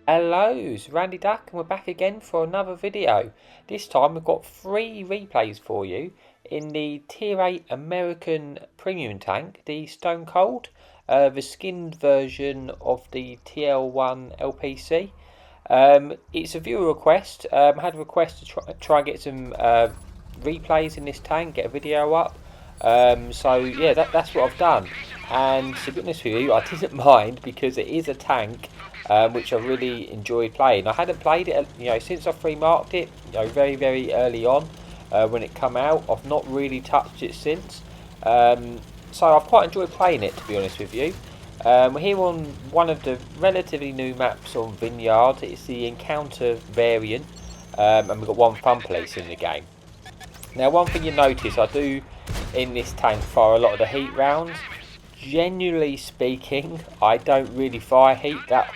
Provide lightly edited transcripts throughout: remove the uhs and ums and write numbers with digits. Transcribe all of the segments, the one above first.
Hello, it's Randy Duck and we're back again for another video. This time we've got 3 replays for you in the Tier 8 American Premium Tank, the Stone Cold, the skinned version of the TL-1 LPC. It's a viewer request. I had a request to try and get some replays in this tank, get a video up. So yeah, that's what I've done. And to be honest with you, I didn't mind because it is a tank which I really enjoyed playing. I hadn't played it, since I free marked it, very early on when it come out. I've not really touched it since, so I've quite enjoyed playing it, to be honest with you. We're here on one of the relatively new maps on Vineyard. It's the Encounter variant, and we've got one fun police in the game. Now, one thing you notice, I do in this tank fire a lot of the heat rounds. Generally speaking, I don't really fire heat that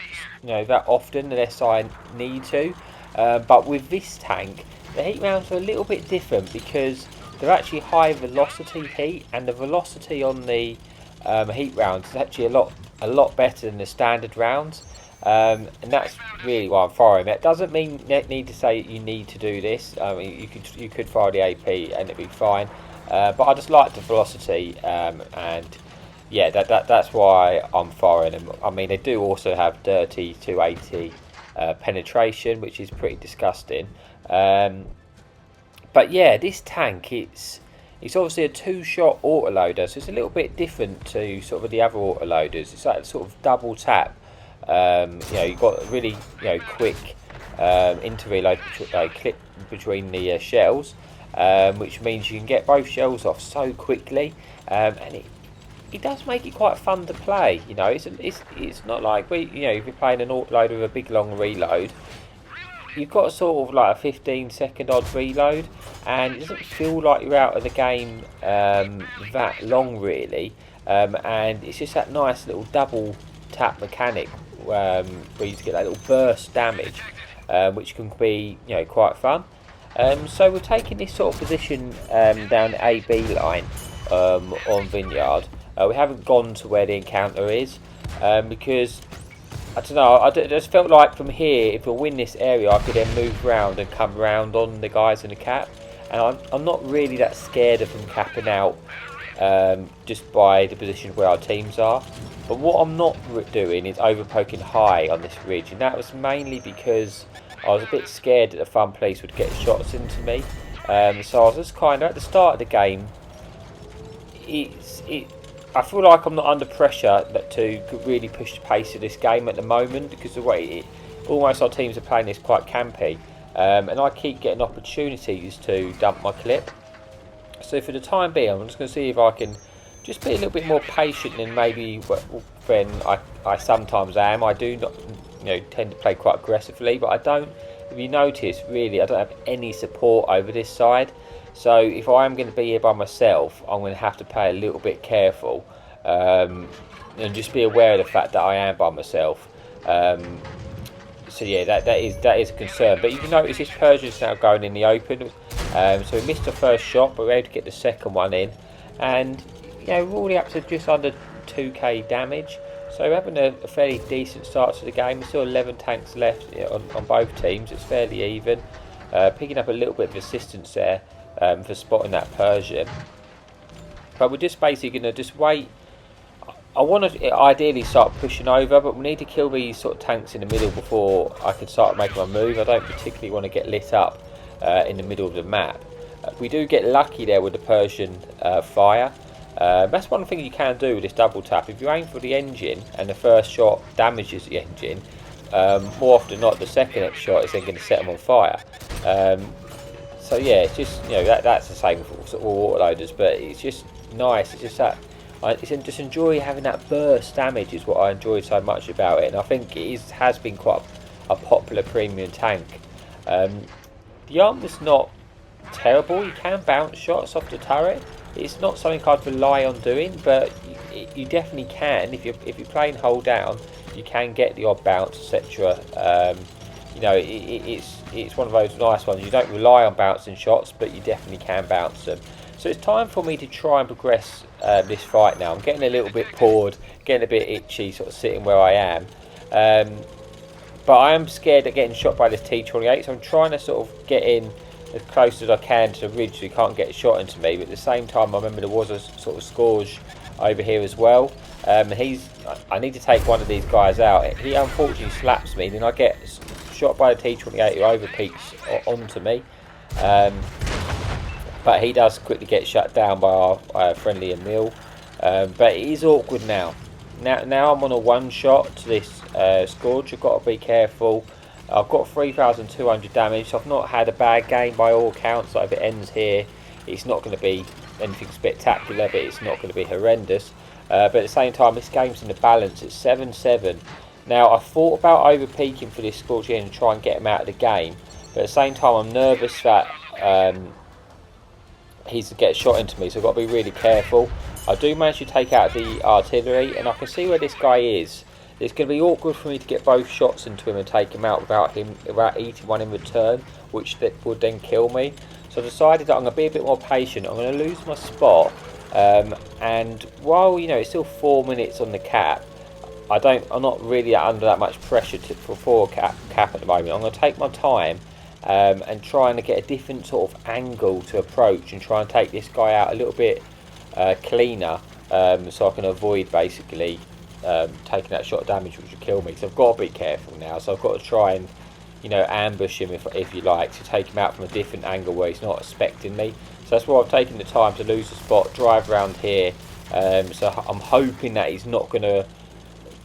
often unless I need to. But with this tank, the heat rounds are a little bit different because they're actually high velocity heat, and the velocity on the heat rounds is actually a lot better than the standard rounds. And that's really why I'm firing. That doesn't mean need to say you need to do this. I mean, you could fire the AP and it'd be fine. But I just like the velocity, and yeah, that's why I'm firing them. I mean, they do also have dirty 280 penetration, which is pretty disgusting. But yeah, this tank, it's obviously a 2-shot autoloader, so it's a little bit different to sort of the other autoloaders. It's like a sort of double tap. You've got really quick interreload clip between the shells, which means you can get both shells off so quickly, and it does make it quite fun to play. It's not like if you're playing an autoloader with a big long reload, you've got sort of like a 15-second odd reload, and it doesn't feel like you're out of the game that long really, and it's just that nice little double tap mechanic where you get that little burst damage, which can be quite fun. So we're taking this sort of position down the AB line on Vineyard. We haven't gone to where the encounter is because I don't know. I just felt like from here, if I win this area, I could then move around and come round on the guys in the cap. And I'm not really that scared of them capping out just by the position where our teams are. But what I'm not doing is over poking high on this ridge, and that was mainly because I was a bit scared that the fun police would get shots into me. So I was just kind of at the start of the game. I feel like I'm not under pressure to really push the pace of this game at the moment because the way almost our teams are playing this quite campy, and I keep getting opportunities to dump my clip. So for the time being, I'm just going to see if I can just be a little bit more patient than maybe when I sometimes am. I do not tend to play quite aggressively, but I don't. If you notice, really, I don't have any support over this side. So if I am going to be here by myself, I'm going to have to play a little bit careful, and just be aware of the fact that I am by myself. So yeah, that is a concern. But you can notice this Persian's now going in the open. So we missed the first shot, but we were able to get the second one in, and we're already up to just under 2k damage. So we're having a fairly decent start to the game. There's still 11 tanks left on both teams. It's fairly even. Picking up a little bit of assistance there for spotting that Persian. But we're just basically going to just wait. I want to ideally start pushing over, but we need to kill these sort of tanks in the middle before I can start making my move. I don't particularly want to get lit up in the middle of the map. We do get lucky there with the Persian fire. That's one thing you can do with this double tap. If you aim for the engine and the first shot damages the engine, more often than not the second shot is then going to set them on fire. So yeah, it's just that's the same for sort of all autoloaders, but it's just nice. It's just that I just enjoy having that burst damage is what I enjoy so much about it, and I think it has been quite a popular premium tank. The armor's not terrible. You can bounce shots off the turret. It's not something I'd rely on doing, but you definitely can if you're playing hold down. You can get the odd bounce, etc. It's one of those nice ones. You don't rely on bouncing shots, but you definitely can bounce them. So it's time for me to try and progress this fight now. I'm getting a little bit bored, getting a bit itchy, sort of sitting where I am. But I am scared of getting shot by this T-28, so I'm trying to sort of get in as close as I can to the ridge so he can't get a shot into me. But at the same time, I remember there was a sort of scourge over here as well. I need to take one of these guys out. He unfortunately slaps me, then I get shot by the T-28 who overpeaks onto me. But he does quickly get shut down by our friendly Emil. But it is awkward now. Now I'm on a one shot to this scourge. I've got to be careful. I've got 3,200 damage, so I've not had a bad game by all accounts. So if it ends here, it's not going to be anything spectacular, but it's not going to be horrendous. But at the same time, this game's in the balance. It's 7-7. Now, I thought about over-peaking for this scourge here and try and get him out of the game. But at the same time, I'm nervous that he's to get shot into me, so I've got to be really careful. I do manage to take out the artillery, and I can see where this guy is. It's going to be awkward for me to get both shots into him and take him out without eating one in return, which would then kill me. So I decided that I'm going to be a bit more patient. I'm going to lose my spot, and while it's still 4 minutes on the cap, I'm not really under that much pressure for cap at the moment. I'm going to take my time and trying to get a different sort of angle to approach and try and take this guy out a little bit cleaner, so I can avoid basically taking that shot of damage which will kill me. So I've got to be careful now. So I've got to try and ambush him if you like, to take him out from a different angle where he's not expecting me. So that's why I've taken the time to lose the spot, drive around here. So I'm hoping that he's not going to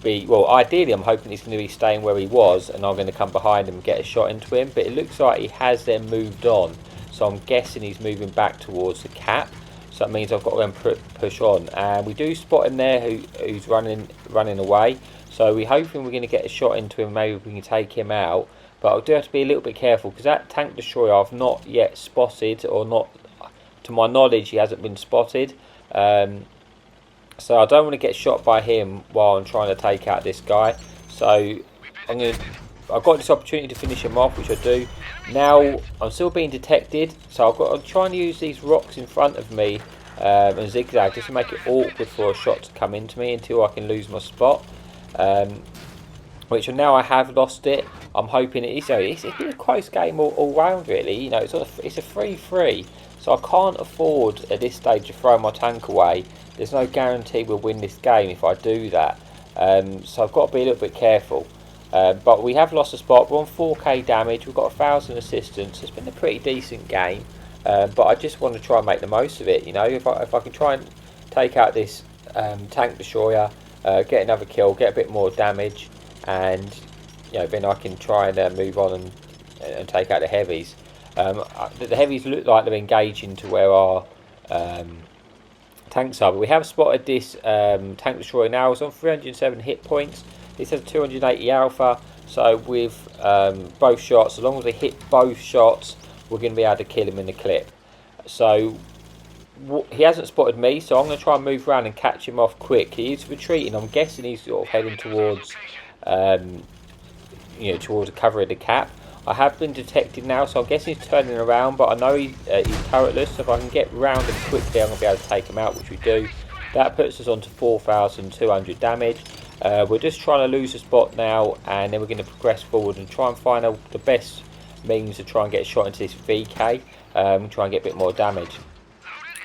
be, well, ideally I'm hoping he's going to be staying where he was and I'm going to come behind him and get a shot into him, but it looks like he has then moved on, so I'm guessing he's moving back towards the cap. So that means I've got to go and push on, and we do spot him there who's running away, so we're hoping we're going to get a shot into him. Maybe we can take him out, but I do have to be a little bit careful because that tank destroyer I've not yet spotted, or not to my knowledge he hasn't been spotted. So I don't want to get shot by him while I'm trying to take out this guy. So I've got this opportunity to finish him off, which I do. Now I'm still being detected, so I'm trying to use these rocks in front of me and zigzag just to make it awkward for a shot to come into me until I can lose my spot. Which now I have lost it. I'm hoping it's been a close game all round really. It's a 3-3, so I can't afford at this stage to throw my tank away. There's no guarantee we'll win this game if I do that. So I've got to be a little bit careful. But we have lost a spot. We're on 4k damage. We've got 1,000 assistance. It's been a pretty decent game. But I just want to try and make the most of it. If I can try and take out this tank destroyer, get another kill, get a bit more damage, and then I can try and move on and take out the heavies. The heavies look like they're engaging to where our tanks are, but we have spotted this tank destroyer now. It's on 307 hit points. This has 280 alpha, so with both shots, as long as we hit both shots, we're going to be able to kill him in the clip. So he hasn't spotted me, so I'm going to try and move around and catch him off quick. He is retreating. I'm guessing he's sort of heading towards towards the cover of the cap. I have been detected now, so I'm guessing he's turning around, but I know he's turretless, so if I can get round him quickly, I'm going to be able to take him out, which we do. That puts us on to 4,200 damage. We're just trying to lose a spot now, and then we're going to progress forward and try and find out the best means to try and get a shot into this VK, try and get a bit more damage.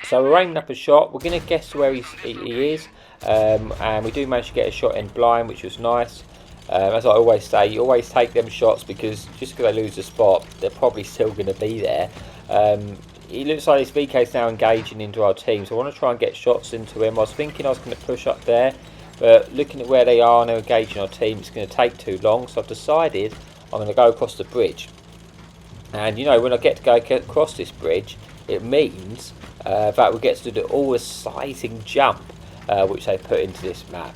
So we're aiming up a shot. We're going to guess where he is, and we do manage to get a shot in blind, which was nice. As I always say, you always take them shots because just because they lose the spot, they're probably still going to be there. It looks like this VK is now engaging into our team, so I want to try and get shots into him. I was thinking I was going to push up there, but looking at where they are and they're engaging our team, it's going to take too long, so I've decided I'm going to go across the bridge. And when I get to go across this bridge, it means that we get to do all exciting jump which they put into this map.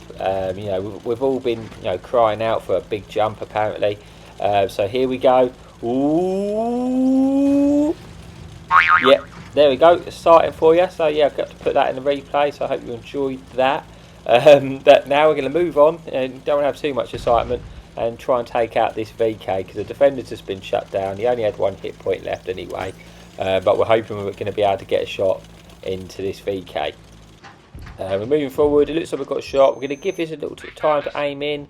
We've all been crying out for a big jump apparently. So here we go. Ooh. Yep, there we go. It's starting for you. So yeah, I've got to put that in the replay. So I hope you enjoyed that. That now we're going to move on and don't have too much excitement and try and take out this VK because the defender's just been shut down. He only had 1 hit point left anyway. But we're hoping we're going to be able to get a shot into this VK. We're moving forward. It looks like we've got a shot. We're going to give this a little time to aim in.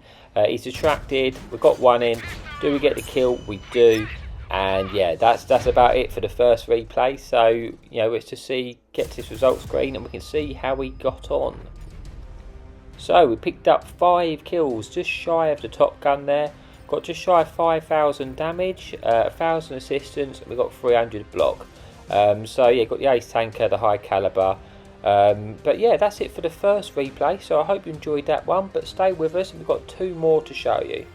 He's distracted. We've got one in. Do we get the kill? We do. And yeah, that's about it for the first replay. So, you know, it's to get to this result screen and we can see how we got on. So we picked up 5 kills, just shy of the top gun there. Got just shy of 5,000 damage, 1,000 assistance, and we got 300 block. So yeah, got the ace tanker, the high caliber. But yeah, that's it for the first replay. So I hope you enjoyed that one, but stay with us, we've got 2 more to show you.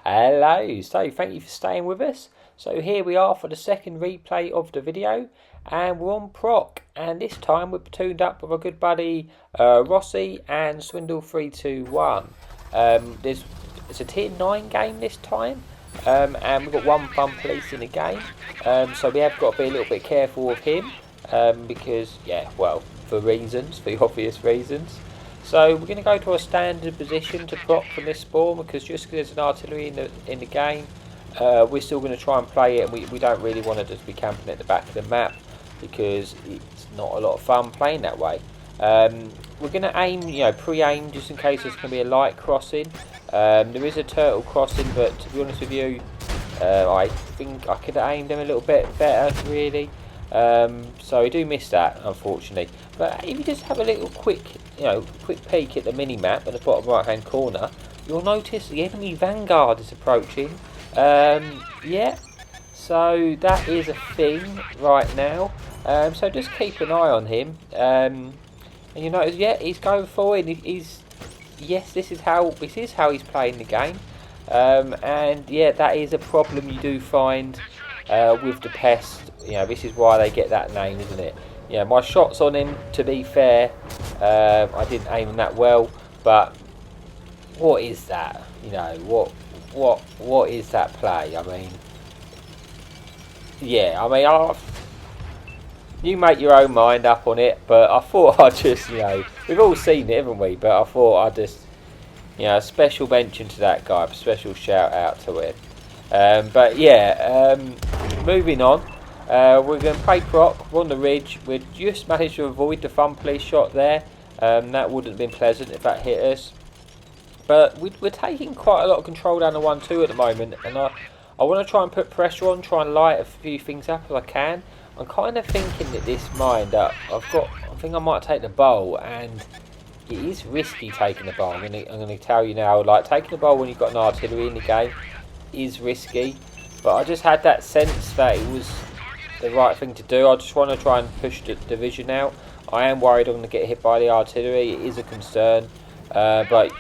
Hello, so thank you for staying with us. So here we are for the second replay of the video, and we're on Proc, and this time we're platooned up with our good buddy Rossi and Swindle 321. It's a tier 9 game this time, and we've got 1 fun police in the game, so we have got to be a little bit careful of him, because, yeah, well, for the obvious reasons. So we're going to go to a standard position to proc from this spawn, because just because there's an artillery in the game, we're still going to try and play it, and we don't really want to just be camping at the back of the map, because it's not a lot of fun playing that way. We're going to aim, you know, pre-aim just in case there's going to be a light crossing. There is a turtle crossing, but to be honest with you, I think I could have aimed them a little bit better, really. So I do miss that, unfortunately. But if you just have a little quick peek at the mini-map in the bottom right-hand corner, you'll notice the enemy Vanguard is approaching. Yeah, so that is a thing right now. So just keep an eye on him. And you notice, yeah, he's going forward. Yes, this is how he's playing the game. And yeah, that is a problem you do find with the pest. You know, this is why they get that name, isn't it? Yeah, my shots on him, to be fair, I didn't aim him that well, but what is that? You know, what is that play? I mean, yeah, I mean, you make your own mind up on it, but I thought I'd just, you know, we've all seen it, haven't we? But I thought I'd just, you know, a special mention to that guy, a special shout out to him. But yeah, moving on. We're going to play proc. We're on the ridge. We just managed to avoid the fun police shot there. That wouldn't have been pleasant if that hit us. But we're taking quite a lot of control down the 1-2 at the moment, and I want to try and put pressure on, try and light a few things up if I can. I'm kind of thinking that this mine that I think I might take the bowl, and it is risky taking the bowl. I'm going to tell you now, like, taking the bowl when you've got an artillery in the game is risky. But I just had that sense that it was the right thing to do. I just want to try and push the division out. I am worried I'm going to get hit by the artillery. It is a concern. But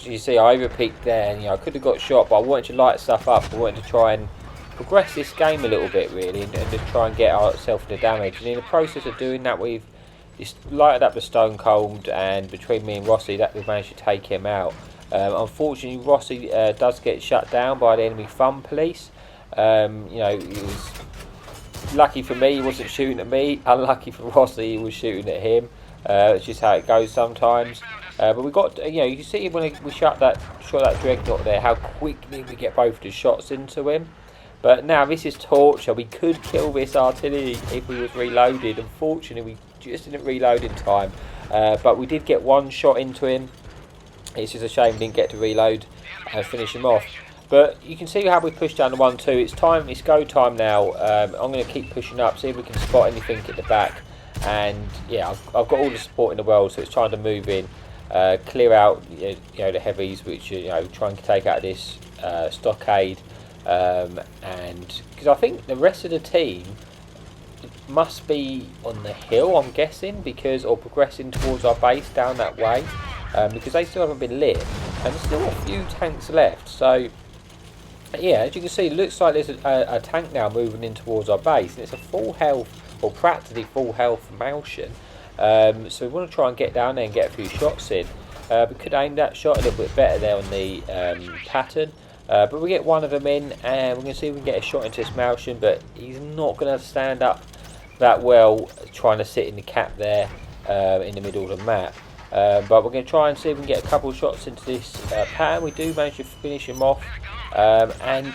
you see, I overpeaked there, and you know, I could have got shot, but I wanted to light stuff up. I wanted to try and progress this game a little bit, really, and just try and get ourselves the damage. And in the process of doing that, we've just lighted up the Stone Cold, and between me and Rossi, that we've managed to take him out. Unfortunately, Rossi does get shut down by the enemy fun police. You know, he was lucky for me, he wasn't shooting at me. Unlucky for Rossi, he was shooting at him. It's just how it goes sometimes. But we got, you know, you can see when we shot that dreadnought there, how quickly we get both the shots into him. But now this is torture. We could kill this artillery if we was reloaded. Unfortunately, we just didn't reload in time. But we did get 1 shot into him. It's just a shame we didn't get to reload and finish him off. But you can see how we pushed down the 1-2. It's go time now. I'm going to keep pushing up, see if we can spot anything at the back. And yeah, I've got all the support in the world, so it's trying to move in, clear out, you know, the heavies, which, you know, trying to take out this stockade. And because I think the rest of the team must be on the hill, I'm guessing, or progressing towards our base down that way, because they still haven't been lit, and there's still a few tanks left. So yeah, as you can see, it looks like there's a tank now moving in towards our base, and it's a full health, or practically full health Malshan. So we want to try and get down there and get a few shots in. We could aim that shot a little bit better there on the pattern. But we get one of them in, and we're going to see if we can get a shot into this Malshan, but he's not going to stand up that well trying to sit in the cap there in the middle of the map. But we're going to try and see if we can get a couple of shots into this pattern. We do manage to finish him off. And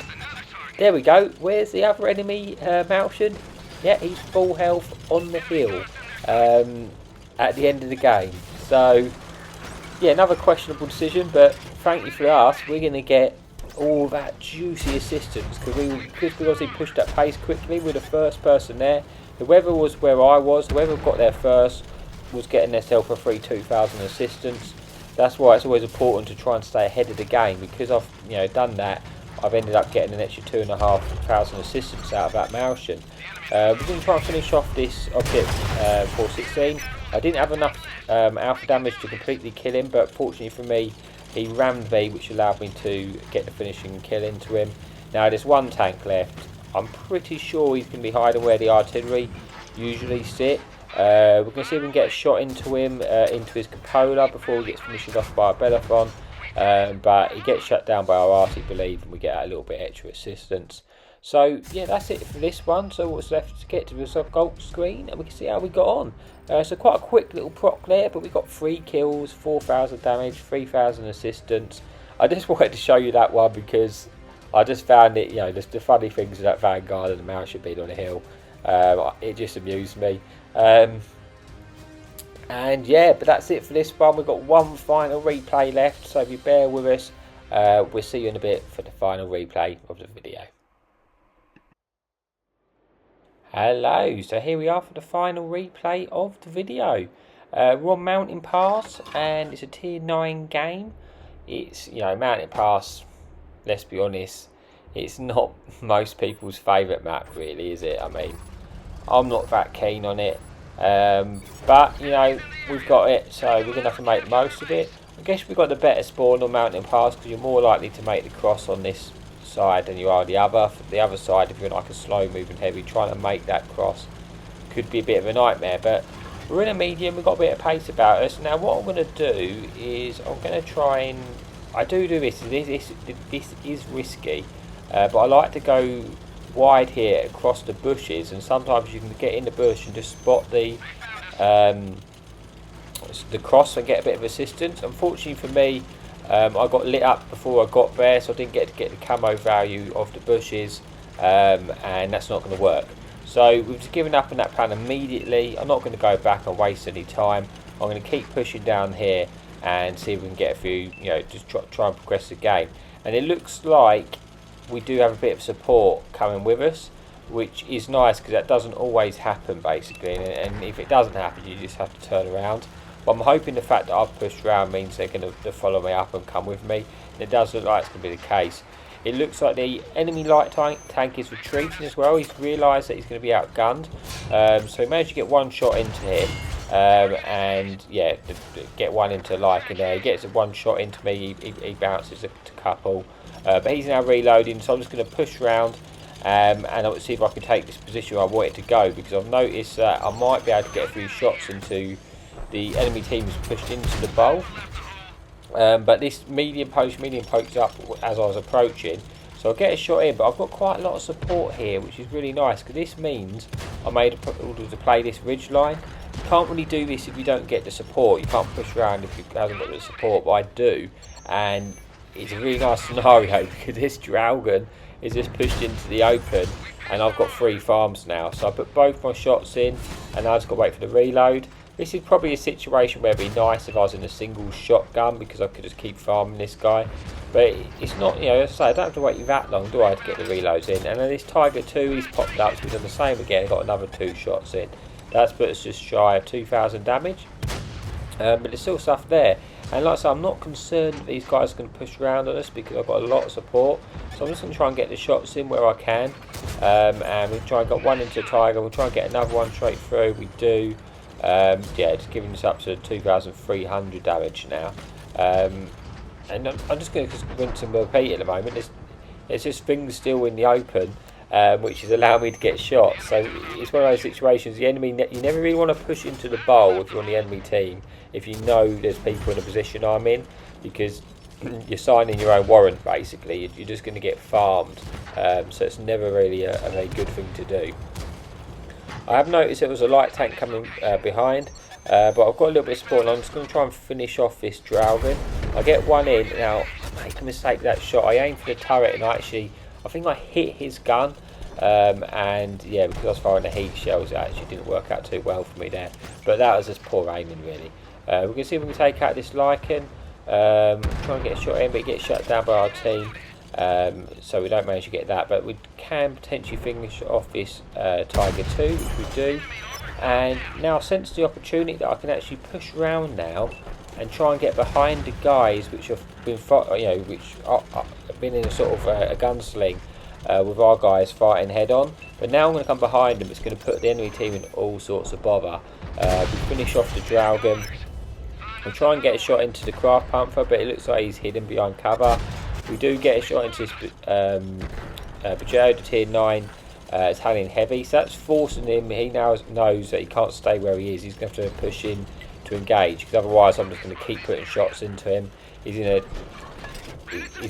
there we go. Where's the other enemy Malshan? Yeah, he's full health on the hill. at the end of the game. So yeah, another questionable decision, but thankfully for us, we're going to get all that juicy assistance because he pushed that pace quickly. We're the first person there. Whoever was where I was, whoever got there first was getting themselves a free 2,000 assistance. That's why it's always important to try and stay ahead of the game, because I've done that. I've ended up getting an extra 2,500 assistance out of that Martian. We're going to try and finish off this object 416. I didn't have enough alpha damage to completely kill him, but fortunately for me, he rammed me, which allowed me to get the finishing kill into him. Now there's one tank left. I'm pretty sure he's going to be hiding where the artillery usually sit. We're going to see if we can get a shot into him, into his cupola before he gets finished off by a Bellathon. But he gets shut down by our arty, believe, and we get a little bit extra assistance. So yeah, that's it for this one. So what's left to get to the sub-gold screen, and we can see how we got on. So quite a quick little proc there, but we got 3 kills, 4,000 damage, 3,000 assistance. I just wanted to show you that one because I just found it, just the funny things of that Vanguard and the Martian being on a hill. It just amused me. And yeah, but that's it for this one. We've got one final replay left, so if you bear with us, we'll see you in a bit for the final replay of the video. Hello, so here we are for the final replay of the video. We're on Mountain Pass, and it's a tier 9 game. It's, Mountain Pass, let's be honest, it's not most people's favourite map really, is it? I mean, I'm not that keen on it. But we've got it, so we're going to have to make the most of it. I guess we've got the better spawn on Mountain Pass because you're more likely to make the cross on this side than you are the other. The other side, if you're like a slow moving heavy, trying to make that cross could be a bit of a nightmare. But we're in a medium, we've got a bit of pace about us. Now what I'm going to do is I'm going to try and I do this is risky, but I like to go wide here across the bushes, and sometimes you can get in the bush and just spot the cross and get a bit of assistance. Unfortunately for me, I got lit up before I got there, so I didn't get to get the camo value of the bushes, and that's not going to work. So we've just given up on that plan immediately. I'm not going to go back and waste any time. I'm going to keep pushing down here and see if we can get a few, just try and progress the game. And it looks like we do have a bit of support coming with us, which is nice because that doesn't always happen basically, and if it doesn't happen you just have to turn around. But I'm hoping the fact that I've pushed around means they're going to follow me up and come with me, and it does look like it's going to be the case. It looks like the enemy light tank is retreating as well. He's realised that he's going to be outgunned, so he managed to get one shot into him, and yeah, get one into Lycan there. He gets one shot into me, he bounces a couple, but he's now reloading, so I'm just going to push around, and I'll see if I can take this position where I want it to go, because I've noticed that I might be able to get a few shots into the enemy team's pushed into the bowl. But this medium pokes up as I was approaching, so I'll get a shot in, but I've got quite a lot of support here, which is really nice, because this means I made a order to play this ridge line. You can't really do this if you don't get the support. You can't push around if you haven't got the support, but I do, and it's a really nice scenario because this dragon is just pushed into the open, and I've got 3 farms now, so I put both my shots in, and I just got to wait for the reload. This is probably a situation where it'd be nice if I was in a single shotgun, because I could just keep farming this guy. But it's not, as I say, I don't have to wait that long, do I, to get the reloads in. And then this Tiger 2, he's popped up, so we've done the same again, got another 2 shots in. That's put us just shy of 2,000 damage. But there's still stuff there. And like I say, I'm not concerned that these guys are going to push around on us because I've got a lot of support. So I'm just going to try and get the shots in where I can. And we'll try and get one into Tiger, we'll try and get another one straight through, we do. Yeah, just giving us up to 2,300 damage now, and I'm just going to rinse and repeat at the moment. There's just things still in the open, which is allowing me to get shots. So it's one of those situations. The enemy, you never really want to push into the bowl if you're on the enemy team, if you know there's people in the position I'm in, because you're signing your own warrant basically. You're just going to get farmed, so it's never really a very good thing to do. I have noticed there was a light tank coming behind, but I've got a little bit of support, and I'm just going to try and finish off this dragon. I get one in. Now, I make a mistake with that shot. I aimed for the turret, and I think I hit his gun, and yeah, because I was firing the heat shells, it actually didn't work out too well for me there. But that was just poor aiming, really. We can see if we can take out this Lycan. Try and get a shot in, but it gets shut down by our team. So we don't manage to get that, but we can potentially finish off this Tiger 2, which we do. And now I sense the opportunity that I can actually push around now and try and get behind the guys which have been, which have been in a sort of a gunsling with our guys fighting head on. But now I'm going to come behind them. It's going to put the enemy team in all sorts of bother. We finish off the Dragon. We'll try and get a shot into the Craft Panther, but it looks like he's hidden behind cover. We do get a shot into this Bajao, the tier 9. It's handling heavy, so that's forcing him. He now knows that he can't stay where he is. He's going to have to push in to engage, because otherwise I'm just going to keep putting shots into him. He's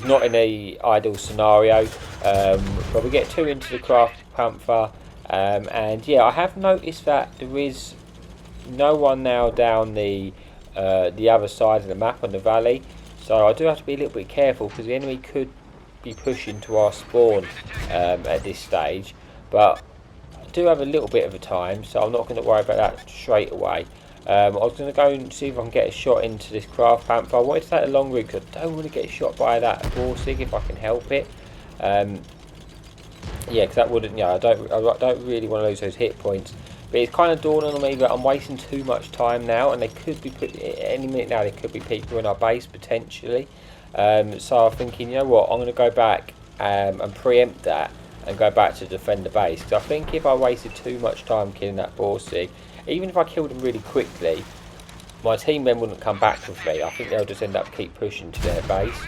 not in a ideal scenario, but we get 2 into the Craft Panther, and yeah, I have noticed that there is no one now down the other side of the map on the valley, so I do have to be a little bit careful, because the enemy could be pushing to our spawn at this stage. But I do have a little bit of a time, so I'm not going to worry about that straight away. I was going to go and see if I can get a shot into this Craft Panther. I wanted to take a long route, because I don't want to get shot by that Borsig if I can help it. Yeah, because that wouldn't, I don't really want to lose those hit points. But it's kind of dawning on me that I'm wasting too much time now, and they could be any minute now. They could be people in our base potentially. So I'm thinking, you know what, I'm going to go back and preempt that and go back to defend the base, because I think if I wasted too much time killing that Borsig, even if I killed him really quickly, my team then wouldn't come back with me. I think they'll just end up keep pushing to their base.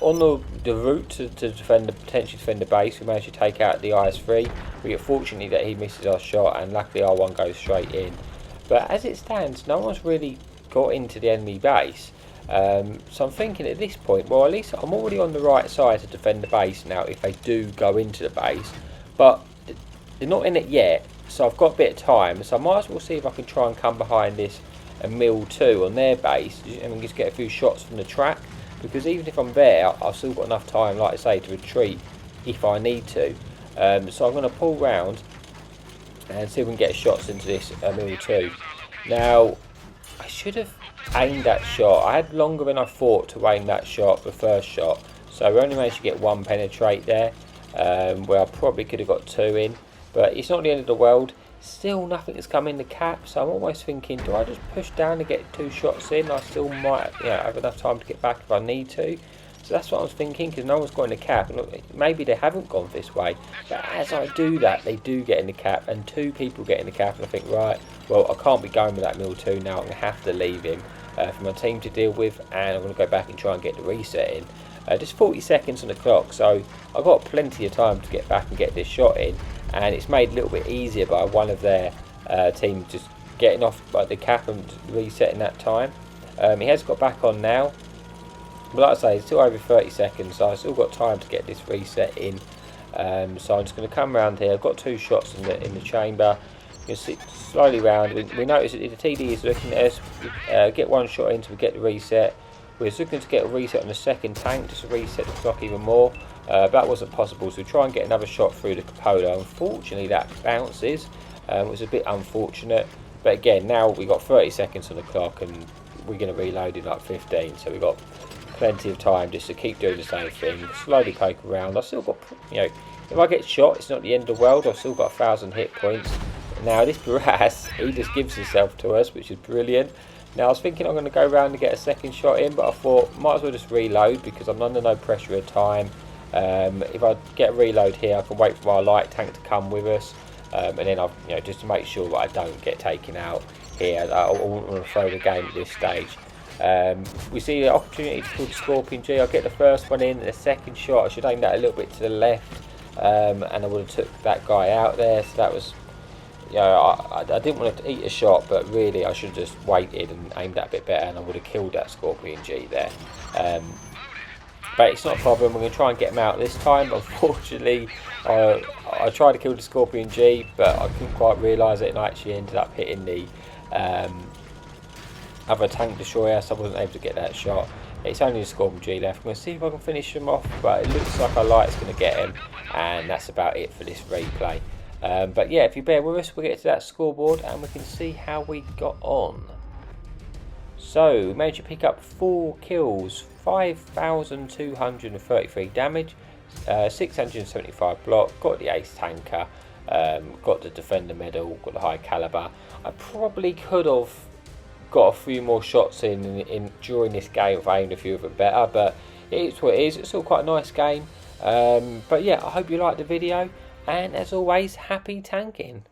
On the route to potentially defend the base, we managed to take out the IS-3. We get fortunately that he misses our shot, and luckily our one goes straight in. But as it stands, no one's really got into the enemy base. So I'm thinking at this point, well, at least I'm already on the right side to defend the base now if they do go into the base, but they're not in it yet, so I've got a bit of time, so I might as well see if I can try and come behind this and mill 2 on their base and just get a few shots from the track, because even if I'm there, I've still got enough time, like I say, to retreat if I need to. So I'm going to pull round and see if we can get shots into this mill 2. Now, I should have aimed that shot. I had longer than I thought to aim that shot, the first shot, so we only managed to get 1 penetrate there, where I probably could have got 2 in, but it's not the end of the world. Still nothing has come in the cap, so I'm always thinking, do I just push down to get 2 shots in? I still might have enough time to get back if I need to. So that's what I was thinking, because no one's got in the cap. And look, maybe they haven't gone this way, but as I do that, they do get in the cap, and 2 people get in the cap, and I think, right, well, I can't be going with that mill 2 now. I'm going to have to leave him for my team to deal with, and I'm going to go back and try and get the reset in. Just 40 seconds on the clock, so I've got plenty of time to get back and get this shot in, and it's made a little bit easier by one of their team just getting off the cap and resetting that time. He has got back on now, but like I say, it's still over 30 seconds, so I've still got time to get this reset in. So I'm just going to come around here. I've got 2 shots in the chamber. You can see slowly round. We notice that the TD is looking at us. Get 1 shot in so we get the reset. We're looking to get a reset on the second tank, just to reset the clock even more. That wasn't possible, so we try and get another shot through the cupola. Unfortunately, that bounces. It was a bit unfortunate, but again, now we've got 30 seconds on the clock, and we're going to reload in like 15. So we've got plenty of time just to keep doing the same thing. Slowly poke around. I've still got, if I get shot, it's not the end of the world. I've still got 1,000 hit points. Now this Barras, he just gives himself to us, which is brilliant. Now I was thinking I'm going to go around and get a second shot in, but I thought might as well just reload, because I'm under no pressure of time. If I get a reload here, I can wait for my light tank to come with us, and then I'll, just to make sure that I don't get taken out here. I wouldn't want to throw the game at this stage. We see the opportunity to pull the Scorpion G. I'll get the first one in, and the second shot I should aim that a little bit to the left, and I would have took that guy out there. So that was, I didn't want to eat a shot, but really I should have just waited and aimed that a bit better, and I would have killed that Scorpion G there. But it's not a problem. We're going to try and get him out this time. Unfortunately, I tried to kill the Scorpion G, but I couldn't quite realise it, and I actually ended up hitting the other tank destroyer, so I wasn't able to get that shot. It's only a squad G left. I'm going to see if I can finish them off, but it looks like our light's going to get him, and that's about it for this replay. But yeah, if you bear with us, we'll get to that scoreboard and we can see how we got on. So, we managed to pick up 4 kills, 5,233 damage, 675 block, got the ace tanker, got the defender medal, got the high caliber. I probably could have got a few more shots in during this game if I aimed a few of it better, but it is what it is. It's still quite a nice game. But yeah, I hope you liked the video, and as always, happy tanking.